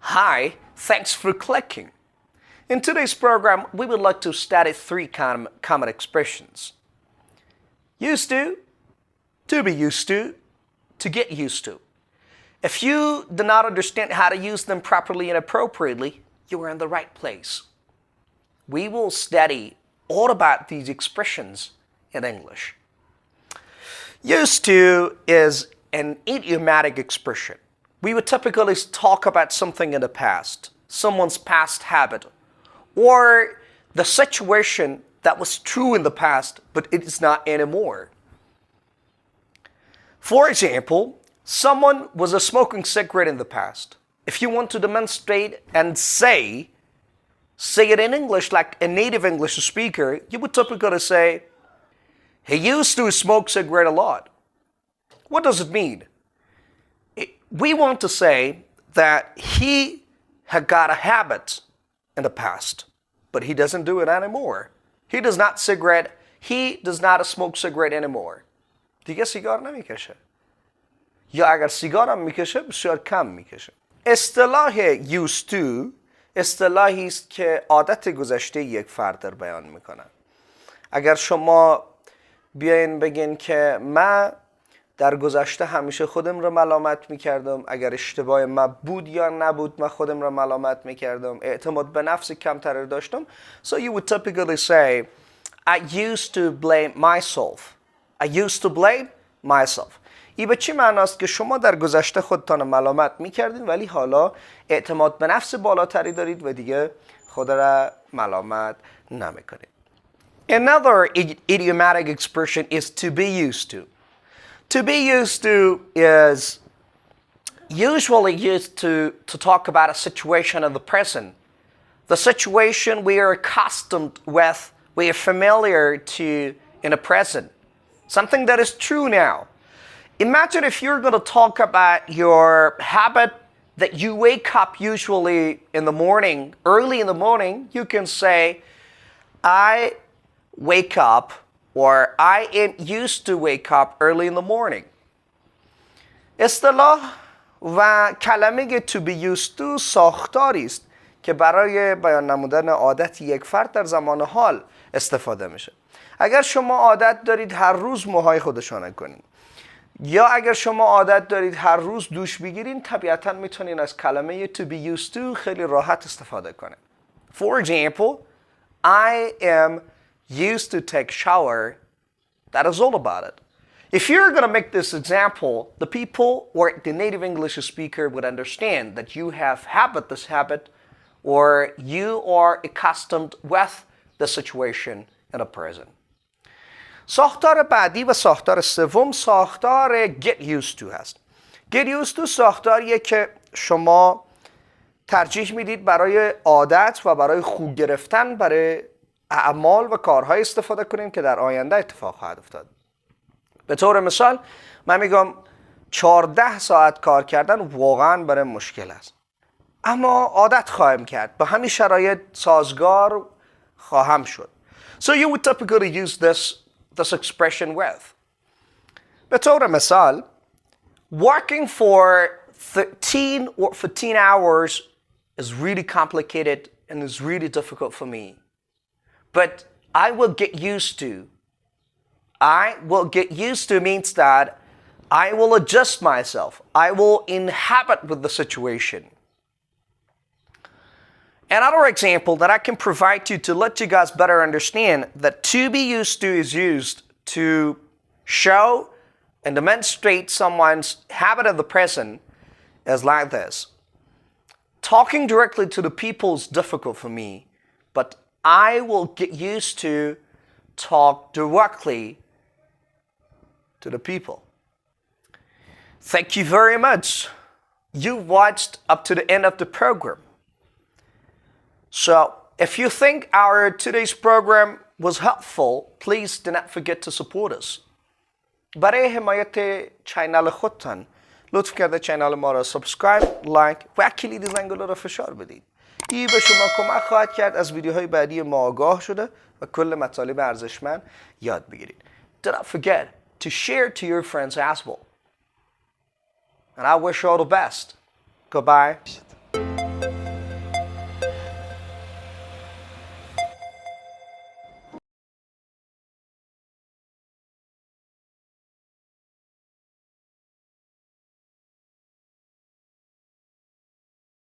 Hi, thanks for clicking. In today's program, we would like to study three common expressions. Used to be used to get used to. If you do not understand how to use them properly and appropriately, you are in the right place. We will study all about these expressions in English. Used to is an idiomatic expression. We would typically talk about something in the past, someone's past habit, or the situation that was true in the past, but it is not anymore. For example, someone was smoking cigarette in the past. If you want to demonstrate and say it in English like a native English speaker, you would typically say, he used to smoke cigarette a lot. What does it mean? We want to say that he had got a habit in the past, but he doesn't do it anymore. He does not smoke cigarette anymore. دیگه سیگار نمیکشه. یا اگر سیگار هم میکشه بسیار کم میکشه. اصطلاح used to اصطلاحی است که عادت گذشته یک فرد را بیان میکنه. اگر شما بیاین بگین که من در گذشته همیشه خودم را ملامت میکردم، اگر اشتباه من بود یا نبود من خودم را ملامت میکردم، اعتماد به نفس کمتر داشتم. So you would typically say, I used to blame myself. I used to blame myself. این به چی معناست که شما در گذشته خودتان ملامت میکردین ولی حالا اعتماد به نفس بالاتری دارید و دیگه خود را ملامت نمیکنید. Another idiomatic expression is to be used to. To be used to is usually used to talk about a situation in the present. The situation we are accustomed with, we are familiar to in the present. Something that is true now. Imagine if you're going to talk about your habit that you wake up usually in the morning, early in the morning, you can say, I wake up or I am used to wake up early in the morning. اصطلاح و کلمه to be used to ساختاری است که برای بیان نمودن عادت یک فرد در زمان حال استفاده میشه. اگر شما عادت دارید هر روز موهای خودشانه کنید یا اگر شما عادت دارید هر روز دوش بگیرین، طبیعتاً میتونین از کلمه to be used to خیلی راحت استفاده کنید. For example, I am used to take shower. That is all about it. If you're going to make this example, the people or the native English speaker would understand that you have this habit or you are accustomed with the situation in the present. ساختار بعدی و ساختار سوم ساختار get used to هست. Get used to ساختاریه که شما ترجیح میدید برای عادت و برای خوب گرفتن برای اعمال و کارهای استفاده کنیم که در آینده اتفاق خواهد افتاد. به طور مثال من میگم 14 ساعت کار کردن واقعا برای مشکل است. اما عادت خواهم کرد. با همین شرایط سازگار خواهم شد. So you would typically use this expression with. به طور مثال working for 13 or 15 hours is really complicated and is really difficult for me. But I will get used to. I will get used to means that I will adjust myself. I will inhabit with the situation. Another example that I can provide you to let you guys better understand that to be used to is used to show and demonstrate someone's habit of the present is like this. Talking directly to the people is difficult for me, but I will get used to talk directly to the people. Thank you very much. You've watched up to the end of the program. So, if you think our today's program was helpful, please do not forget to support us. برای حمایت چینل خودتان لطف کرده چینل ما را سابسکرایب، لایک و کلید زنگوله را فشار بدید. این به شما کمک خواهد کرد از ویدیوهای بعدی ما آگاه شده و کل مطالب ارزشمند یاد بگیرید. Do not forget, to share to your friends as well. And I wish you all the best. Goodbye.